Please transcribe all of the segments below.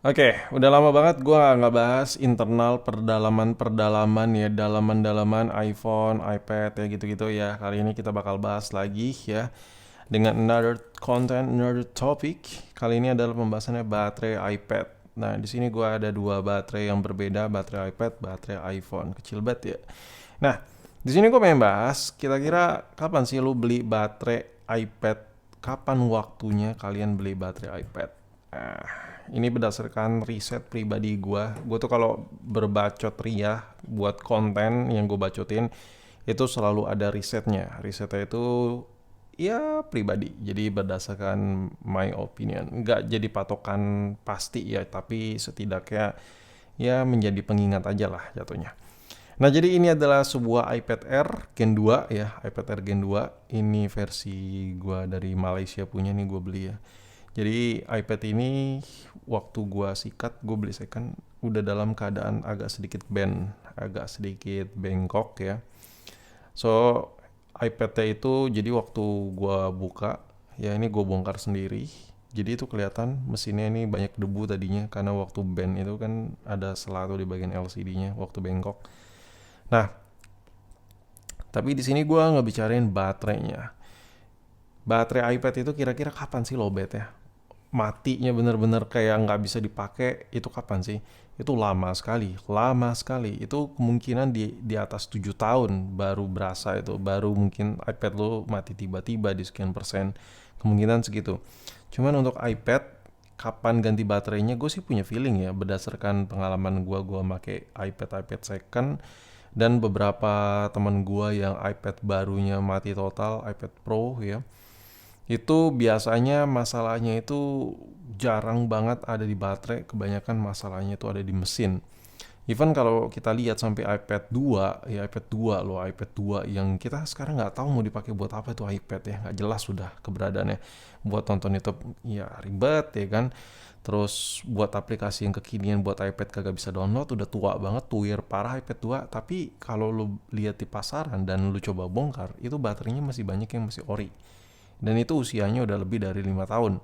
Oke, udah lama banget gua nggak bahas internal perdalaman-perdalaman ya, dalaman-dalaman iPhone, iPad ya gitu-gitu ya. Kali ini kita bakal bahas lagi ya dengan another content, another topic. Kali ini adalah pembahasannya baterai iPad. Nah, di sini gua ada dua baterai yang berbeda, baterai iPad, baterai iPhone. Kecil banget ya. Nah, di sini gue pengen bahas kira-kira kapan sih lu beli baterai iPad? Kapan waktunya kalian beli baterai iPad? Nah, ini berdasarkan riset pribadi gue. Gue tuh kalau berbacot ria buat konten yang gue bacotin itu selalu ada risetnya. Risetnya itu ya pribadi. Jadi berdasarkan my opinion. Nggak jadi patokan pasti ya, tapi setidaknya ya menjadi pengingat aja lah jatuhnya. Nah, jadi ini adalah sebuah iPad Air Gen 2 ya, iPad Air Gen 2. Ini versi gua dari Malaysia punya nih, gua beli ya. Jadi iPad ini waktu gua sikat, gua beli second udah dalam keadaan agak sedikit bend, agak sedikit bengkok ya. So, iPad-nya itu jadi waktu gua buka, ya ini gua bongkar sendiri. Jadi itu kelihatan mesinnya ini banyak debu tadinya karena waktu bend itu kan ada selatu di bagian LCD-nya waktu bengkok. Nah, tapi di sini gue nggak bicarain baterainya. Baterai iPad itu kira-kira kapan sih lowbatnya? Matinya bener-bener kayak nggak bisa dipakai itu kapan sih? Itu lama sekali, lama sekali. Itu kemungkinan di atas 7 tahun baru berasa itu, baru mungkin iPad lo mati tiba-tiba di sekian persen. Kemungkinan segitu. Cuman untuk iPad, kapan ganti baterainya gue sih punya feeling ya berdasarkan pengalaman gue make iPad second dan beberapa teman gua yang iPad barunya mati total, iPad Pro ya. Itu biasanya masalahnya itu jarang banget ada di baterai, kebanyakan masalahnya itu ada di mesin. Even kalau kita lihat sampai iPad 2, ya iPad 2 loh, iPad 2 yang kita sekarang nggak tahu mau dipakai buat apa itu iPad ya, nggak jelas sudah keberadaannya. Buat nonton YouTube ya ribet ya kan. Terus buat aplikasi yang kekinian buat iPad kagak bisa download, udah tua banget, tuir parah iPad 2. Tapi kalau lu lihat di pasaran dan lu coba bongkar, itu baterainya masih banyak yang masih ori. Dan itu usianya udah lebih dari 5 tahun.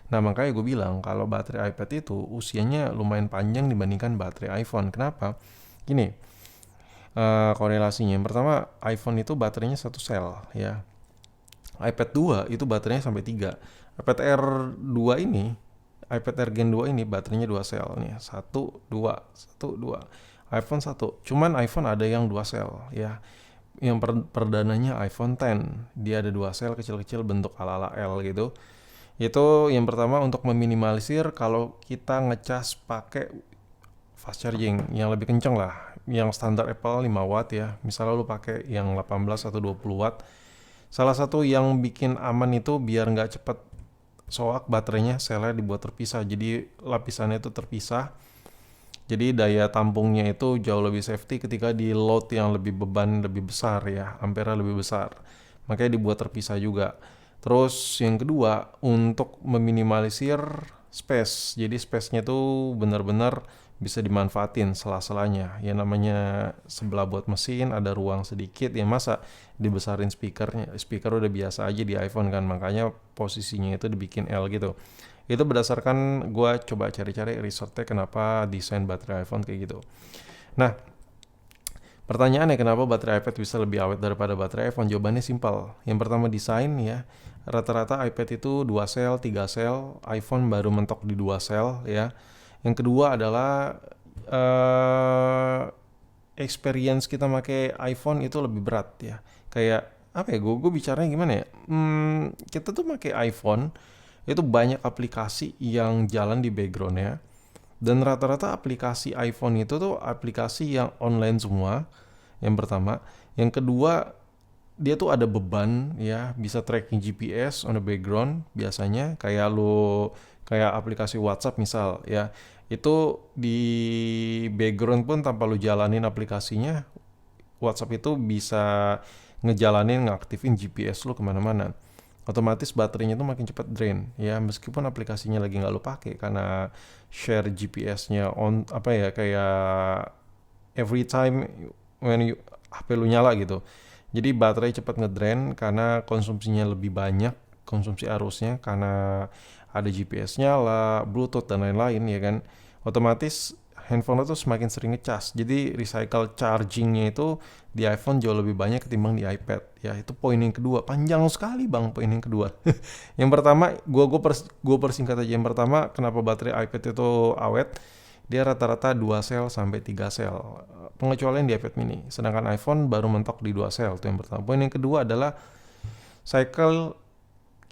Nah, makanya gue bilang kalau baterai iPad itu usianya lumayan panjang dibandingkan baterai iPhone. Kenapa? Gini, korelasinya. Yang pertama, iPhone itu baterainya satu sel ya. iPad 2 itu baterainya sampai 3. iPad Air 2 ini, iPad Air Gen 2 ini baterainya 2 sel nih. Satu, dua, satu, dua. iPhone satu. Cuman iPhone ada yang 2 sel ya. Yang perdananya iPhone X. Dia ada 2 sel kecil-kecil bentuk ala-ala L gitu. Itu yang pertama untuk meminimalisir kalau kita ngecas pakai fast charging yang lebih kenceng lah. Yang standar Apple 5 watt ya. Misalnya lu pakai yang 18 atau 20 watt. Salah satu yang bikin aman itu biar nggak cepet soak baterainya, selnya dibuat terpisah. Jadi lapisannya itu terpisah. Jadi daya tampungnya itu jauh lebih safety ketika di load yang lebih beban lebih besar ya, ampere lebih besar. Makanya dibuat terpisah juga. Terus yang kedua untuk meminimalisir space. Jadi space-nya tuh benar-benar bisa dimanfaatin sela-selanya. Ya namanya sebelah buat mesin ada ruang sedikit ya masa dibesarin speakernya. Speaker udah biasa aja di iPhone kan, makanya posisinya itu dibikin L gitu. Itu berdasarkan gue coba cari-cari researchnya kenapa desain baterai iPhone kayak gitu. Nah, pertanyaannya kenapa baterai iPad bisa lebih awet daripada baterai iPhone? Jawabannya simpel. Yang pertama desain ya. Rata-rata iPad itu 2 sel, 3 sel. iPhone baru mentok di 2 sel ya. Yang kedua adalah eh experience kita pakai iPhone itu lebih berat ya. Kayak apa ya? Gue bicaranya gimana ya? Kita tuh pakai iPhone itu banyak aplikasi yang jalan di backgroundnya dan rata-rata aplikasi iPhone itu tuh aplikasi yang online semua yang pertama. Yang kedua dia tuh ada beban ya, bisa tracking GPS on the background biasanya kayak lo kayak aplikasi WhatsApp misal ya, itu di background pun tanpa lu jalanin aplikasinya WhatsApp itu bisa ngejalanin ngaktifin GPS lu kemana-mana. Otomatis baterainya tuh makin cepat drain ya meskipun aplikasinya lagi nggak lu pakai karena share GPS-nya on apa ya kayak every time when you HP lu nyala gitu. Jadi baterai cepat ngedrain karena konsumsinya lebih banyak, konsumsi arusnya karena ada GPS nyala, Bluetooth dan lain-lain ya kan. Otomatis handphone itu semakin sering ngecas. Jadi recycle chargingnya itu di iPhone jauh lebih banyak ketimbang di iPad. Ya itu poin yang kedua. Panjang sekali bang poin yang kedua. Yang pertama, gua persingkat aja. Yang pertama, kenapa baterai iPad itu awet? Dia rata-rata 2 sel sampai 3 sel. Pengecualian di iPad mini. Sedangkan iPhone baru mentok di 2 sel. Itu yang pertama. Poin yang kedua adalah cycle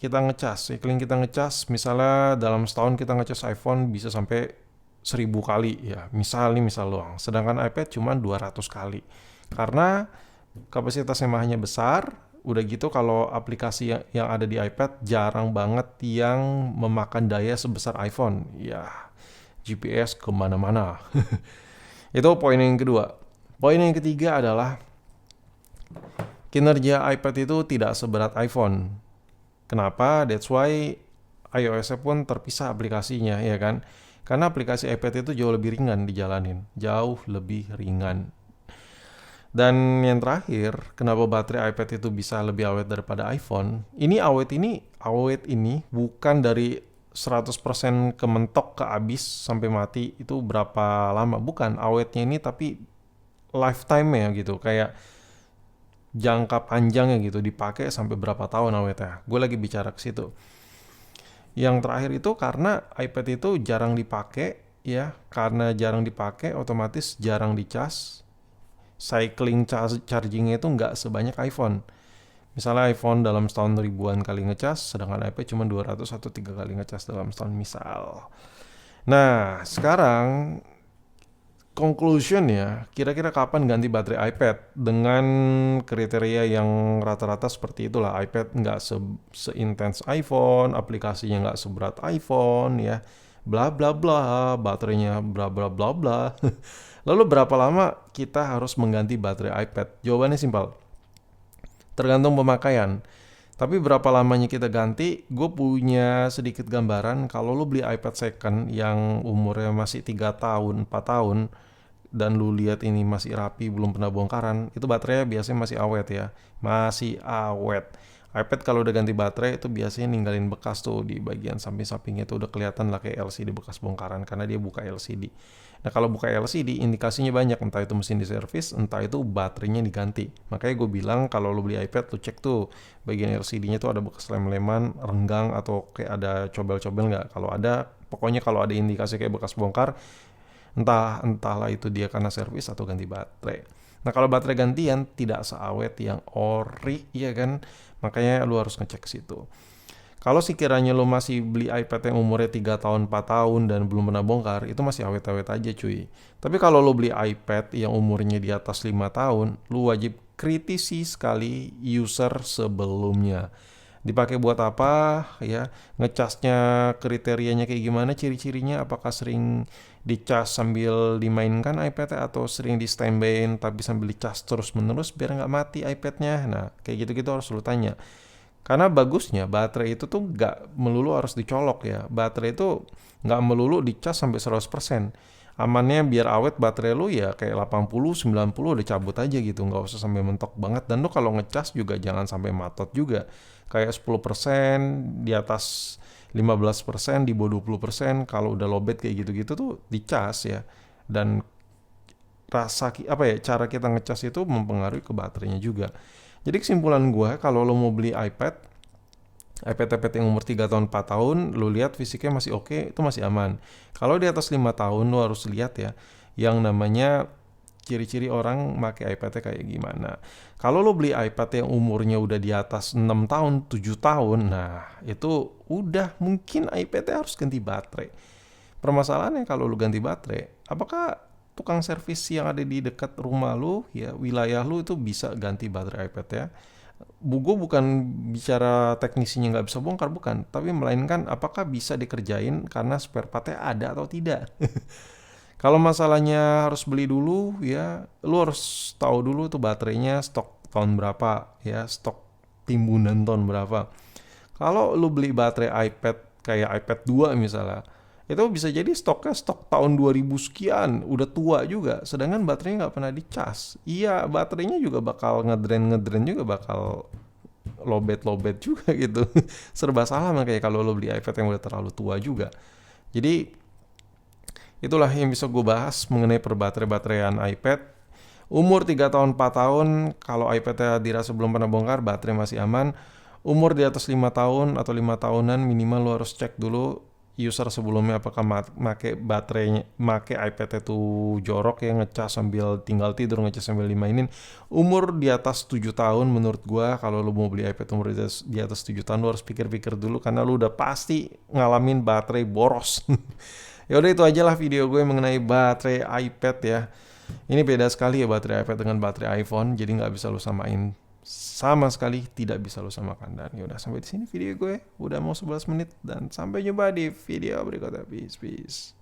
kita ngecas. Cycling kita ngecas, misalnya dalam setahun kita ngecas iPhone bisa sampai 1000 kali ya. Misal doang. Sedangkan iPad cuma 200 kali. Karena kapasitasnya hanya besar. Udah gitu kalau aplikasi yang ada di iPad jarang banget yang memakan daya sebesar iPhone. Ya, GPS kemana-mana. Itu poin yang kedua. Poin yang ketiga adalah kinerja iPad itu tidak seberat iPhone. Kenapa? That's why iOS-nya pun terpisah aplikasinya, ya kan? Karena aplikasi iPad itu jauh lebih ringan dijalanin. Jauh lebih ringan. Dan yang terakhir, kenapa baterai iPad itu bisa lebih awet daripada iPhone? Awet ini bukan dari 100% kementok ke habis sampai mati itu berapa lama. Bukan, awetnya ini tapi lifetime-nya gitu. Kayak jangka panjangnya gitu, dipakai sampai berapa tahun awetnya. Gue lagi bicara ke situ. Yang terakhir itu karena iPad itu jarang dipakai ya, karena jarang dipakai otomatis jarang dicas. Cycling chargingnya itu nggak sebanyak iPhone. Misalnya iPhone dalam setahun ribuan kali ngecas, sedangkan iPad cuma 200 atau 3 kali ngecas dalam setahun misal. Nah, sekarang conclusion ya, kira-kira kapan ganti baterai iPad? Dengan kriteria yang rata-rata seperti itulah. iPad nggak seintens iPhone, aplikasinya nggak seberat iPhone ya, bla bla bla, baterainya bla bla bla bla. Lalu berapa lama kita harus mengganti baterai iPad? Jawabannya simpel. Tergantung pemakaian. Tapi berapa lamanya kita ganti, gue punya sedikit gambaran. Kalau lu beli iPad second yang umurnya masih 3 tahun, 4 tahun, dan lu lihat ini masih rapi, belum pernah bongkaran, itu baterainya biasanya masih awet ya. Masih awet. iPad kalau udah ganti baterai itu biasanya ninggalin bekas tuh di bagian samping-sampingnya, itu udah kelihatan lah kayak LCD bekas bongkaran karena dia buka LCD. Nah kalau buka LCD indikasinya banyak, entah itu mesin diservis, entah itu baterainya diganti. Makanya gue bilang kalau lo beli iPad lu cek tuh bagian LCD-nya tuh ada bekas lem-leman, renggang atau kayak ada cobel-cobel nggak. Kalau ada, pokoknya kalau ada indikasi kayak bekas bongkar, entahlah itu dia karena servis atau ganti baterai. Nah kalau baterai gantian tidak seawet yang ori ya kan, makanya lu harus ngecek ke situ. Kalau sekiranya lu masih beli iPad yang umurnya 3 tahun, 4 tahun dan belum pernah bongkar, itu masih awet-awet aja cuy. Tapi kalau lu beli iPad yang umurnya di atas 5 tahun, lu wajib kritisi sekali user sebelumnya. Dipakai buat apa ya, ngecasnya kriterianya kayak gimana, ciri-cirinya, apakah sering dicas sambil dimainkan iPad atau sering di standby tapi sambil dicas terus menerus biar nggak mati iPadnya. Nah kayak gitu-gitu harus lu tanya. Karena bagusnya baterai itu tuh nggak melulu harus dicolok ya. Baterai itu nggak melulu dicas sampai 100%. Amannya biar awet baterai lu ya kayak 80-90 udah cabut aja gitu. Nggak usah sampai mentok banget. Dan lu kalau ngecas juga jangan sampai matot juga. Kayak 10%, di atas 15%, di bawah 20%. Kalau udah lowbat kayak gitu-gitu tuh dicas ya. Dan cara kita ngecas itu mempengaruhi ke baterainya juga. Jadi kesimpulan gue, kalau lo mau beli iPad yang umur 3 tahun 4 tahun, lo lihat fisiknya masih oke, itu masih aman. Kalau di atas 5 tahun lo harus lihat ya yang namanya ciri-ciri orang pakai iPad-nya kayak gimana. Kalau lo beli iPad yang umurnya udah di atas 6 tahun, 7 tahun, nah itu udah mungkin iPad-nya harus ganti baterai. Permasalahannya kalau lo ganti baterai, apakah tukang servis yang ada di dekat rumah lu ya, wilayah lu itu bisa ganti baterai iPad ya? Gue bukan bicara teknisinya nggak bisa bongkar, bukan, tapi melainkan apakah bisa dikerjain karena spare partnya ada atau tidak. Kalau masalahnya harus beli dulu ya, lu harus tahu dulu tuh baterainya stok tahun berapa ya, stok timbunan tahun berapa. Kalau lu beli baterai iPad kayak iPad 2 misalnya, itu bisa jadi stoknya stok tahun 2000 sekian, udah tua juga, sedangkan baterainya nggak pernah dicas. Iya, baterainya juga bakal ngedren juga bakal lowbat juga gitu. Serba salah kayak kalau lo beli iPad yang udah terlalu tua juga. Jadi itulah yang bisa gue bahas mengenai perbaterai-bateraian iPad. Umur 3 tahun 4 tahun kalau iPad-nya dirasa belum pernah bongkar, baterai masih aman. Umur di atas 5 tahun atau 5 tahunan minimal lo harus cek dulu user sebelumnya apakah make baterainya, make iPad itu jorok ya, ngecas sambil tinggal tidur, ngecas sambil dimainin. Umur di atas 7 tahun menurut gua kalau lu mau beli iPad umur di atas 7 tahun lu harus pikir-pikir dulu karena lu udah pasti ngalamin baterai boros. Ya udah itu aja lah video gue mengenai baterai iPad ya. Ini beda sekali ya baterai iPad dengan baterai iPhone, jadi nggak bisa lu samain, sama sekali tidak bisa lo samakan. Dan yaudah sampai di sini video gue udah mau 11 menit dan sampai jumpa di video berikutnya. Peace.